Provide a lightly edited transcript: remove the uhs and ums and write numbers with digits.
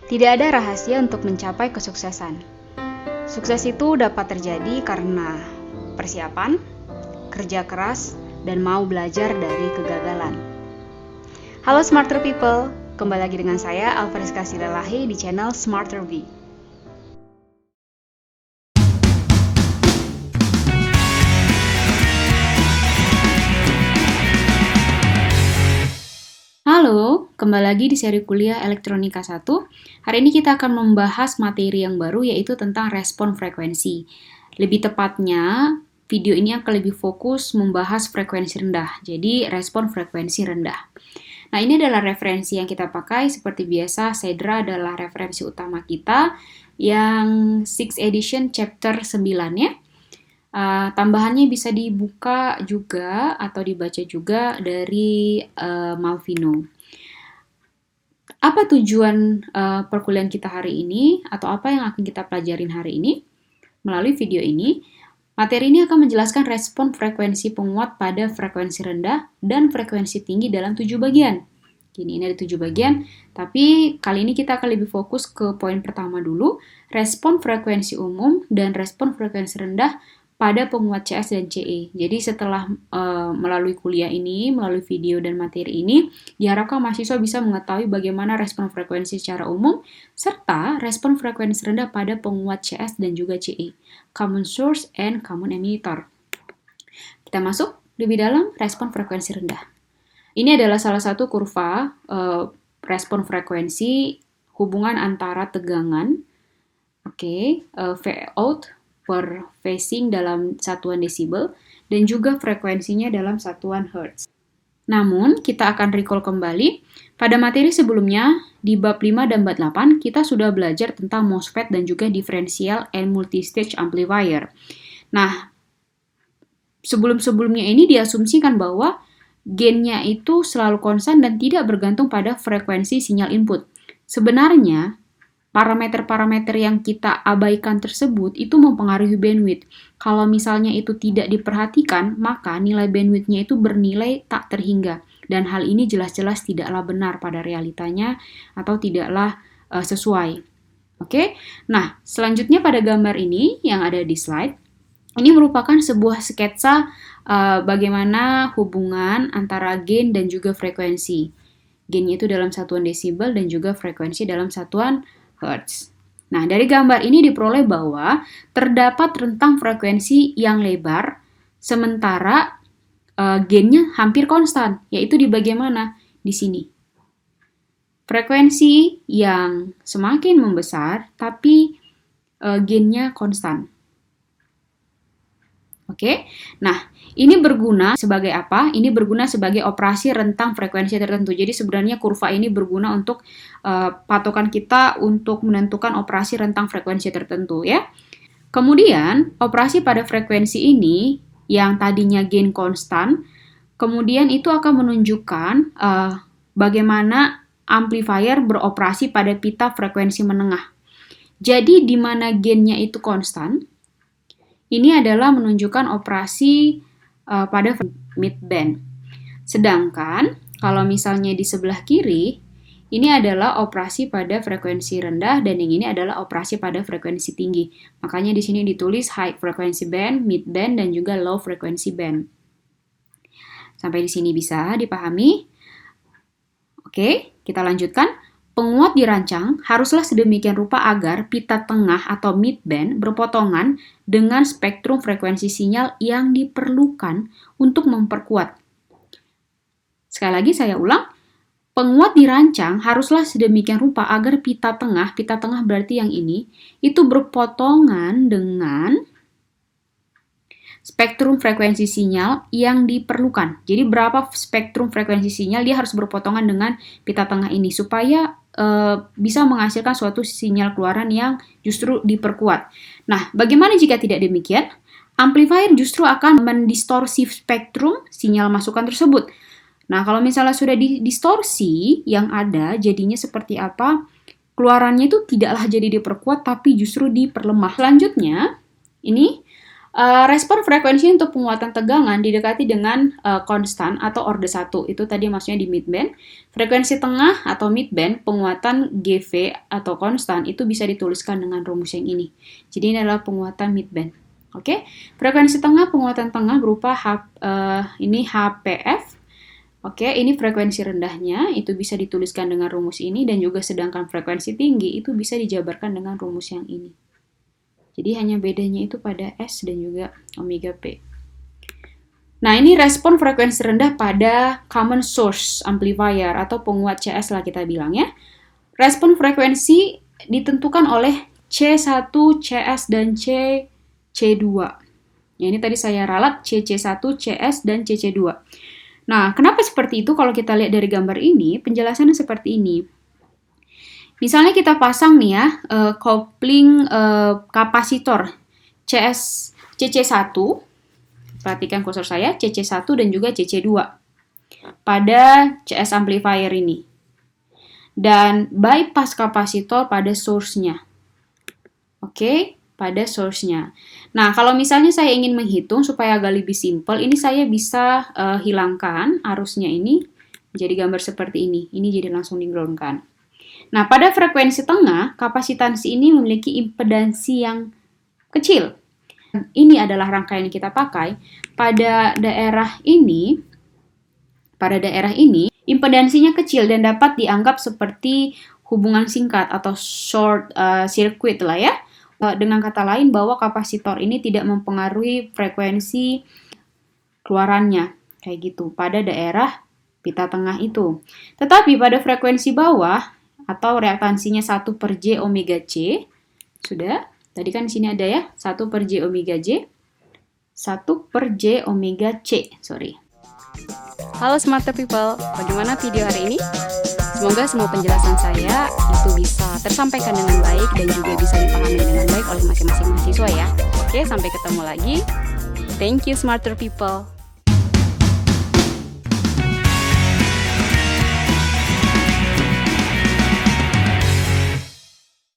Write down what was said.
Tidak ada rahasia untuk mencapai kesuksesan. Sukses itu dapat terjadi karena persiapan, kerja keras, dan mau belajar dari kegagalan. Halo Smarter People, kembali lagi dengan saya Alvariska Silalahi di channel Smarter V. Halo, kembali lagi di seri kuliah Elektronika 1. Hari ini kita akan membahas materi yang baru yaitu tentang respon frekuensi. Lebih tepatnya, video ini akan lebih fokus membahas frekuensi rendah, jadi respon frekuensi rendah. Nah, ini adalah referensi yang kita pakai. Seperti biasa, Sedra adalah referensi utama kita yang 6th edition chapter 9 ya. Tambahannya bisa dibuka juga atau dibaca juga dari Malvino. Apa tujuan perkuliahan kita hari ini atau apa yang akan kita pelajarin hari ini? Melalui video ini, materi ini akan menjelaskan respon frekuensi penguat pada frekuensi rendah dan frekuensi tinggi dalam 7 bagian. Ini ada 7 bagian, tapi kali ini kita akan lebih fokus ke poin pertama dulu, respon frekuensi umum dan respon frekuensi rendah pada penguat CS dan CE. Jadi setelah melalui kuliah ini, melalui video dan materi ini, diharapkan mahasiswa bisa mengetahui bagaimana respon frekuensi secara umum, serta respon frekuensi rendah pada penguat CS dan juga CE, common source and common emitter. Kita masuk lebih dalam respon frekuensi rendah. Ini adalah salah satu kurva respon frekuensi hubungan antara tegangan, Vout per phasing dalam satuan desibel, dan juga frekuensinya dalam satuan hertz. Namun, kita akan recall kembali, pada materi sebelumnya, di bab 5 dan bab 8, kita sudah belajar tentang MOSFET dan juga differential and multistage amplifier. Nah, sebelum-sebelumnya ini diasumsikan bahwa gainnya itu selalu konstan dan tidak bergantung pada frekuensi sinyal input. Sebenarnya, parameter-parameter yang kita abaikan tersebut itu mempengaruhi bandwidth. Kalau misalnya itu tidak diperhatikan, maka nilai bandwidth-nya itu bernilai tak terhingga. Dan hal ini jelas-jelas tidaklah benar pada realitanya atau tidaklah sesuai. Oke? Nah, selanjutnya pada gambar ini yang ada di slide, ini merupakan sebuah sketsa bagaimana hubungan antara gain dan juga frekuensi. Gainnya itu dalam satuan desibel dan juga frekuensi dalam satuan hertz. Nah, dari gambar ini diperoleh bahwa terdapat rentang frekuensi yang lebar, sementara gainnya hampir konstan, yaitu di bagian mana? Di sini. Frekuensi yang semakin membesar, tapi gainnya konstan. Oke, nah ini berguna sebagai apa? Ini berguna sebagai operasi rentang frekuensi tertentu. Jadi sebenarnya kurva ini berguna untuk patokan kita untuk menentukan operasi rentang frekuensi tertentu ya. Kemudian operasi pada frekuensi ini yang tadinya gain konstan, kemudian itu akan menunjukkan bagaimana amplifier beroperasi pada pita frekuensi menengah. Jadi di mana gainnya itu konstan, ini adalah menunjukkan operasi pada midband. Sedangkan kalau misalnya di sebelah kiri, ini adalah operasi pada frekuensi rendah dan yang ini adalah operasi pada frekuensi tinggi. Makanya di sini ditulis high frequency band, mid band, dan juga low frequency band. Sampai di sini bisa dipahami? Oke, kita lanjutkan. Penguat dirancang haruslah sedemikian rupa agar pita tengah atau midband berpotongan dengan spektrum frekuensi sinyal yang diperlukan untuk memperkuat. Sekali lagi saya ulang, penguat dirancang haruslah sedemikian rupa agar pita tengah berarti yang ini, itu berpotongan dengan spektrum frekuensi sinyal yang diperlukan. Jadi berapa spektrum frekuensi sinyal dia harus berpotongan dengan pita tengah ini supaya bisa menghasilkan suatu sinyal keluaran yang justru diperkuat. Nah, bagaimana jika tidak demikian? Amplifier justru akan mendistorsi spektrum sinyal masukan tersebut. Nah, kalau misalnya sudah didistorsi, yang ada jadinya seperti apa? Keluarannya itu tidaklah jadi diperkuat, tapi justru diperlemah. Selanjutnya, ini Respon frekuensi untuk penguatan tegangan didekati dengan konstan atau orde 1. Itu tadi maksudnya di midband. Frekuensi tengah atau midband, penguatan GV atau konstan itu bisa dituliskan dengan rumus yang ini. Jadi ini adalah penguatan midband. Oke, frekuensi tengah, penguatan tengah berupa ini HPF. Oke, ini frekuensi rendahnya, itu bisa dituliskan dengan rumus ini, dan juga sedangkan frekuensi tinggi itu bisa dijabarkan dengan rumus yang ini. Jadi hanya bedanya itu pada S dan juga omega P. Nah, ini respon frekuensi rendah pada common source amplifier atau penguat CS lah kita bilang ya. Respon frekuensi ditentukan oleh C1, CS, dan C2. Ya, ini tadi saya ralat CC1, CS, dan CC2. Nah, kenapa seperti itu? Kalau kita lihat dari gambar ini, penjelasannya seperti ini. Misalnya kita pasang nih ya, kopling kapasitor CC1, perhatikan kursor saya, CC1 dan juga CC2 pada CS amplifier ini. Dan bypass kapasitor pada source-nya. Oke, pada source-nya. Nah, kalau misalnya saya ingin menghitung supaya agak lebih simple, ini saya bisa hilangkan arusnya ini menjadi gambar seperti ini. Ini jadi langsung di-ground-kan. Nah, pada frekuensi tengah, kapasitansi ini memiliki impedansi yang kecil. Ini adalah rangkaian yang kita pakai. Pada daerah ini, impedansinya kecil dan dapat dianggap seperti hubungan singkat atau short circuit lah ya. Dengan kata lain, bahwa kapasitor ini tidak mempengaruhi frekuensi keluarannya, kayak gitu, pada daerah pita tengah itu. Tetapi pada frekuensi bawah, atau reaktansinya 1/J omega C. Sudah, tadi kan di sini ada ya, 1/J omega J. 1/J omega C, sorry. Halo Smarter People, bagaimana video hari ini? Semoga semua penjelasan saya itu bisa tersampaikan dengan baik dan juga bisa dipahami dengan baik oleh masing-masing mahasiswa ya. Oke, sampai ketemu lagi. Thank you Smarter People.